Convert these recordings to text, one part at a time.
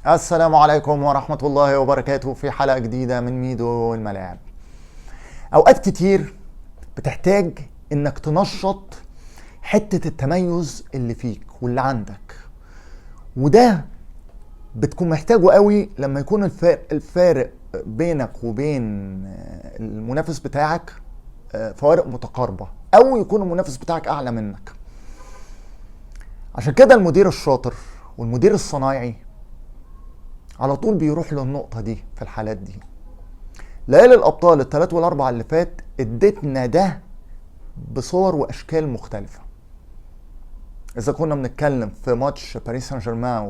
السلام عليكم ورحمة الله وبركاته في حلقة جديدة من ميدو الملاعب. أوقات كتير بتحتاج إنك تنشط حتة التميز اللي فيك واللي عندك، وده بتكون محتاجه قوي لما يكون الفارق بينك وبين المنافس بتاعك فوارق متقاربة، أو يكون المنافس بتاعك أعلى منك. عشان كده المدير الشاطر والمدير الصنايعي على طول بيروح للنقطة دي. في الحالات دي ليالي الأبطال الثلاث والأربع اللي فات ادتنا ده بصور وأشكال مختلفة. إذا كنا بنتكلم في ماتش باريس سان جيرمان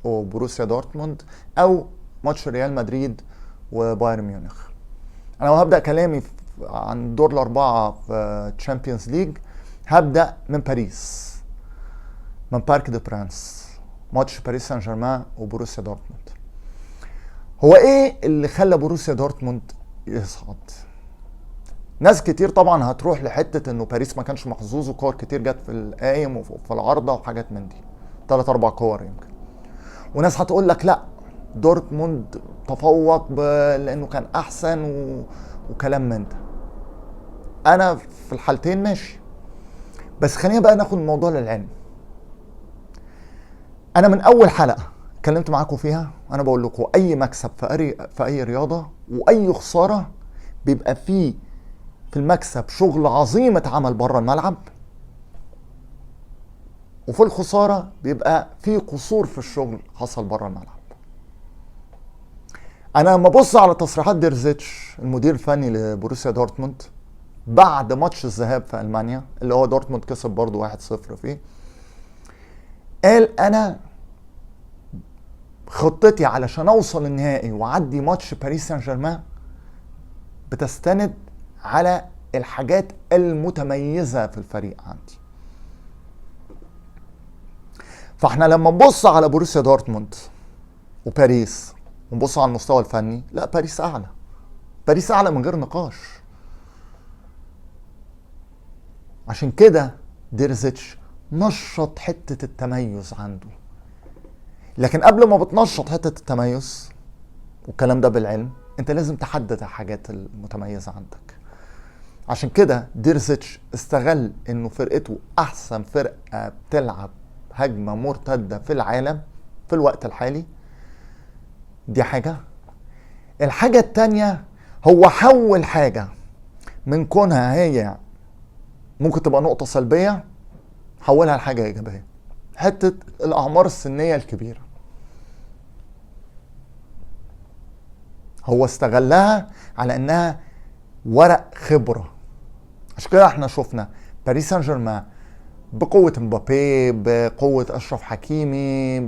وبروسيا دورتموند أو ماتش ريال مدريد وبايرن ميونخ. أنا هبدأ كلامي عن دور الأربعة في تشامبيونز ليج. هبدأ من باريس، من بارك دي برانس، ماتش باريس سان جيرمان وبروسيا دورتموند. هو ايه اللي خلى بروسيا دورتموند يصعد؟ ناس كتير طبعا هتروح لحتة انه باريس ما كانش محظوظ وكور كتير جت في القايم وفي العارضة وحاجات من دي، 3-4 كور يمكن. وناس هتقول لك لا، دورتموند تفوق لانه كان احسن وكلام من ده. انا في الحالتين ماشي، بس خلينا بقى ناخد الموضوع للعلم. انا من اول حلقة اتكلمت معاكم فيها انا بقول لكم اي مكسب في اي رياضة واي خسارة بيبقى فيه في المكسب شغل عظيم اتعمل بره الملعب، وفي الخسارة بيبقى فيه قصور في الشغل حصل بره الملعب. انا لما ابص على تصريحات ديرزيتش المدير الفني لبروسيا دورتموند بعد ماتش الذهاب في المانيا اللي هو دورتموند كسب برضو 1-0 فيه، قال انا خطتي علشان اوصل النهائي وعدي ماتش باريس سان جيرمان بتستند على الحاجات المتميزة في الفريق عندي. فاحنا لما نبص على بروسيا دورتموند وباريس ونبص على المستوى الفني، لا، باريس اعلى، باريس اعلى من غير نقاش. عشان كده ديرزيتش نشط حتة التميز عنده. لكن قبل ما بتنشط حتة التميز والكلام ده بالعلم، انت لازم تحدد الحاجات المتميزة عندك. عشان كده ديرزيتش استغل انه فرقته احسن فرقة بتلعب هجمة مرتدة في العالم في الوقت الحالي. دي حاجة. الحاجة التانية، هو حول حاجة من كونها هي ممكن تبقى نقطة سلبية حولها لحاجة ايجابية. حتة الاعمار السنية الكبيرة هو استغلها على انها ورق خبرة. عشان كده احنا شفنا باريس سان جيرمان بقوة مبابي، بقوة اشرف حكيمي،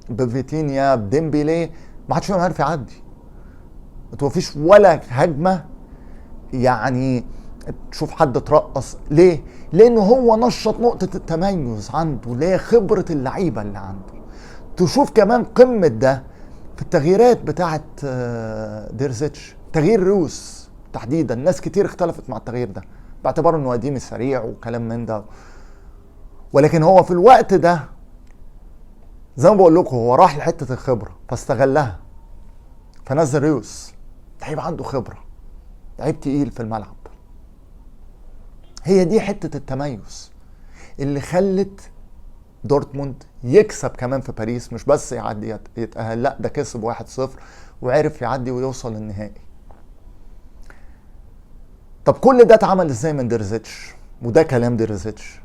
بفيتينيا، بديمبيلي، ما حدش فيهم عارف يعدي. مفيش ولا هجمة يعني تشوف حد ترقص. ليه؟ لانه هو نشط نقطة التميز عنده اللي هي خبرة اللعيبة اللي عنده. تشوف كمان قمة ده في التغييرات بتاعت ديرزيتش. تغيير روس تحديدا، ناس كتير اختلفت مع التغيير ده باعتبار انه قديم سريع وكلام من ده، ولكن هو في الوقت ده زي ما بقول لكم هو راح لحتة الخبرة فاستغلها، فنزل ريوس لعيب عنده خبرة، لعيب تقيل في الملعب. هي دي حتة التميز اللي خلت دورتموند يكسب كمان في باريس، مش بس يعدي يتأهل، لا ده كسب 1-0 وعرف يعدي ويوصل للنهائي. طب كل ده اتعمل ازاي من ديرزيتش؟ وده كلام ديرزيتش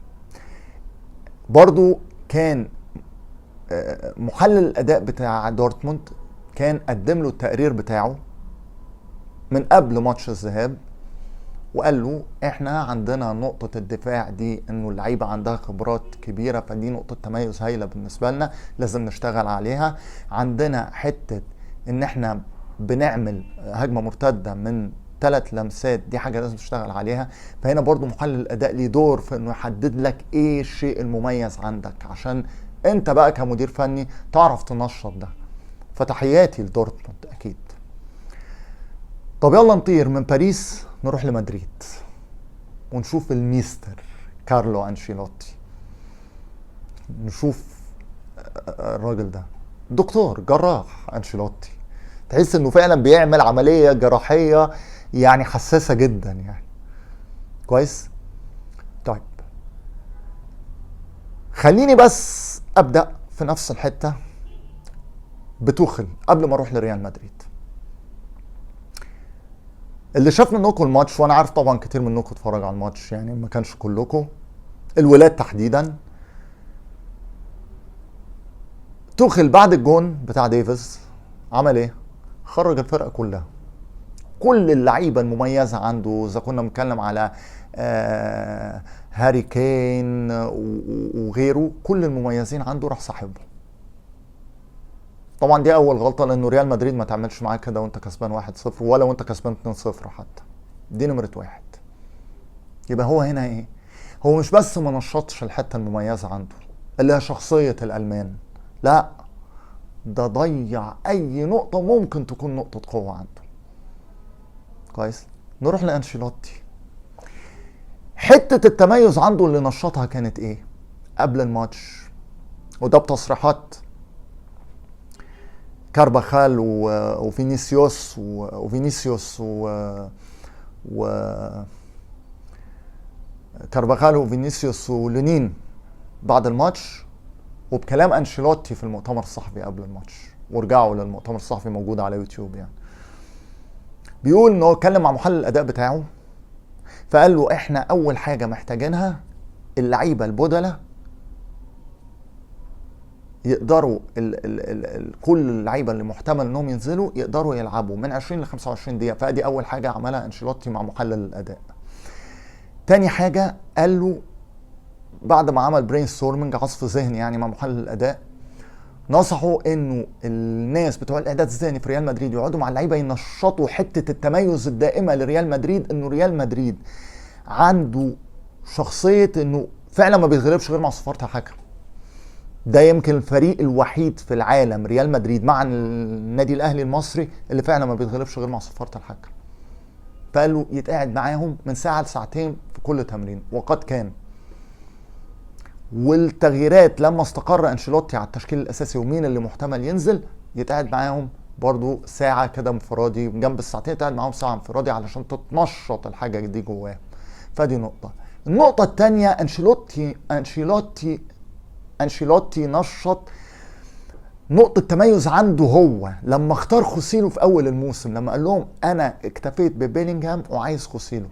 برضو. كان محلل الاداء بتاع دورتموند كان قدم له التقرير بتاعه من قبل ماتش الذهاب وقال له احنا عندنا نقطة الدفاع دي انه اللعيبة عندها خبرات كبيرة، فدي نقطة تميز هايلة بالنسبة لنا لازم نشتغل عليها. عندنا حتة ان احنا بنعمل هجمة مرتدة من 3 لمسات، دي حاجة لازم تشتغل عليها. فهنا برضو محلل الاداء ليه دور في انه يحدد لك ايه الشيء المميز عندك عشان انت بقى كمدير فني تعرف تنشط ده. فتحياتي لدورتموند اكيد. طب يلا نطير من باريس نروح لمدريد ونشوف الميستر كارلو أنشيلوتي. نشوف الراجل ده دكتور جراح انشيلوتي، تحس انه فعلا بيعمل عمليه جراحيه يعني حساسه جدا يعني. كويس. طيب خليني بس ابدا في نفس الحته بتوخل قبل ما اروح لريال مدريد. اللي شاف منكم الماتش، وانا عارف طبعا كتير منكم اتفرج على الماتش يعني ما كانش كلكم، الولاد تحديدا، توخل بعد الجون بتاع ديفيز عمل ايه؟ خرج الفرقه كلها، كل اللعيبه المميزه عنده، اذا كنا بنتكلم على هاري كين وغيره، كل المميزين عنده راح صاحبهم. طبعا دي اول غلطه، لانه ريال مدريد ما تعملش معاك كده وانت كسبان 1-0 ولا وانت كسبان 2-0 حتى. دي نمره واحد. يبقى هو هنا ايه؟ هو مش بس ما نشطش الحته المميزه عنده اللي هي شخصيه الالمان، لا ده ضيع اي نقطه ممكن تكون نقطه قوه عنده. كويس. نروح لانشيلوتي. حته التميز عنده اللي نشطها كانت ايه قبل الماتش؟ وده بتصريحات كارباخال وفينيسيوس و كارباخال وفينيسيوس ولونين بعد الماتش، وبكلام انشيلوتي في المؤتمر الصحفي قبل الماتش، ورجعوا للمؤتمر الصحفي موجود على يوتيوب يعني. بيقول انه اتكلم مع محلل الاداء بتاعه، فقال له احنا اول حاجه محتاجينها اللعيبه البدله يقدروا كل اللعيبه اللي محتمل انهم ينزلوا يقدروا يلعبوا من 20 ل 25 دقيقه. فادي اول حاجه عملها انشيلوتي مع محلل الاداء. تاني حاجه قال له بعد ما عمل برين ستورمنج، عصف ذهني يعني مع محلل الاداء، نصحوا انه الناس بتوع الاعداد الذهني في ريال مدريد يقعدوا مع اللعيبه ينشطوا حته التميز الدائمه لريال مدريد، انه ريال مدريد عنده شخصيه انه فعلا ما بيتغلبش غير مع صفاره الحكم. ده يمكن الفريق الوحيد في العالم ريال مدريد مع النادي الاهلي المصري اللي فعلا ما بيتغلبش غير مع صفاره الحكم. فقال له يتقعد معاهم من ساعه لساعتين في كل تمرين، وقد كان. والتغييرات لما استقر انشيلوتي على التشكيل الاساسي ومين اللي محتمل ينزل، يتقعد معاهم برضو ساعه كده انفرادي جنب الساعتين، يتقعد معاهم ساعه انفرادي علشان تتنشط الحاجه دي جواه. فدي نقطه. النقطه الثانيه، انشيلوتي نشط نقطة تميز عنده هو لما اختار خوسيلو في اول الموسم، لما قال لهم انا اكتفيت ببيلينغهام وعايز خوسيلو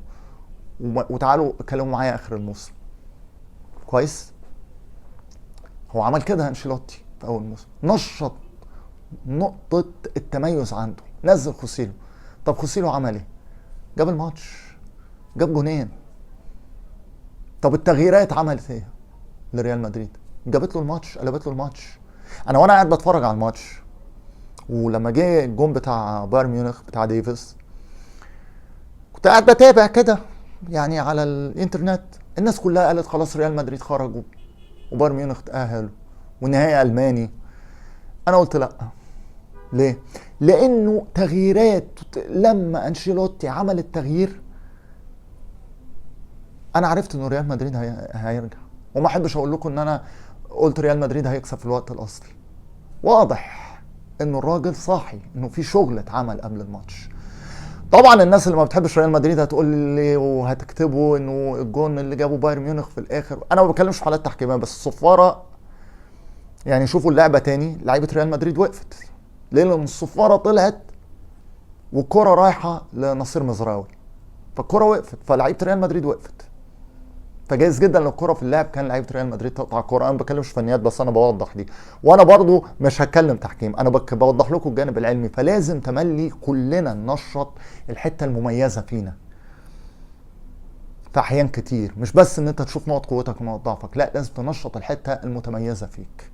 وتعالوا اتكلموا معايا اخر الموسم. كويس. هو عمل كده انشيلوتي في اول موسم، نشط نقطة التميز عنده، نزل خوسيلو. طب خوسيلو عمل ايه؟ جاب الماتش، جاب جونين. طب التغييرات عملت ايه لريال مدريد؟ جابت له الماتش، قلبت له الماتش. وانا قاعد بتفرج على الماتش، ولما جه الجون بتاع بايرن ميونخ بتاع ديفيز، كنت قاعد بتابع كده يعني على الانترنت، الناس كلها قالت خلاص ريال مدريد خرجوا وبايرن ميونخ تأهل والنهائي الماني. انا قلت لا. ليه؟ لانه تغييرات، لما انشيلوتي عمل التغيير انا عرفت انه ريال مدريد هيرجع. وما احبش اقول لكم ان انا قلت ريال مدريد هيكسب في الوقت الاصلي. واضح انه الراجل صاحي، انه في شغل اتعمل قبل الماتش. طبعا الناس اللي ما بتحبش ريال مدريد هتقول لي وهتكتبوا انه الجون اللي جابه بايرن ميونخ في الاخر. انا ما بتكلمش في حالات تحكيميه، بس الصفاره يعني شوفوا اللعبه تاني، لعيبه ريال مدريد وقفت. ليه؟ لان الصفاره طلعت والكره رايحه لنصير مزراوي، فالكره وقفت، فلعيبه ريال مدريد وقفت. فجايز جدا لو الكره في اللعب كان لعيبه ريال مدريد تقطع الكره. انا ما بتكلمش فنيات، بس انا بوضح دي، وانا برضو مش هتكلم تحكيم، انا بوضح لكم الجانب العلمي. فلازم تملي كلنا ننشط الحته المميزه فينا في احيان كتير، مش بس ان انت تشوف نقط قوتك ونقط ضعفك، لا لازم تنشط الحته المتميزه فيك.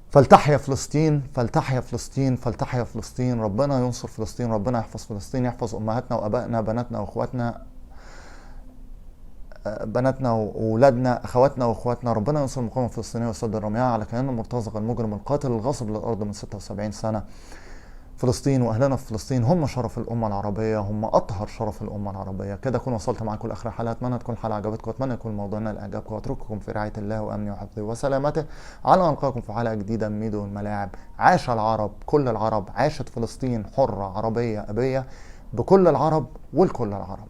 فلتحيا فلسطين، فلتحيا فلسطين، فلتحيا فلسطين. ربنا ينصر فلسطين، ربنا يحفظ فلسطين، يحفظ امهاتنا وابائنا، بناتنا واخواتنا، بناتنا واولادنا، اخواتنا واخواتنا. ربنا ينصر المقاومه الفلسطينيه ويصد الرميها على كيان المرتزق المجرم القاتل الغاصب للارض من 76 سنه. فلسطين واهلنا في فلسطين هم شرف الامه العربيه، هم اطهر شرف الامه العربيه. كده اكون وصلت معاكم لاخر الحلقه. اتمنى تكون الحلقه عجبتكم، اتمنى يكون موضوعنا لاعجابكم، واترككم في رعايه الله وامنه وحفظه وسلامته. على ان نلقاكم في حلقه جديده من ميدو الملاعب. عاش العرب، كل العرب، عاشت فلسطين حره عربيه ابيه، بكل العرب ولكل العرب.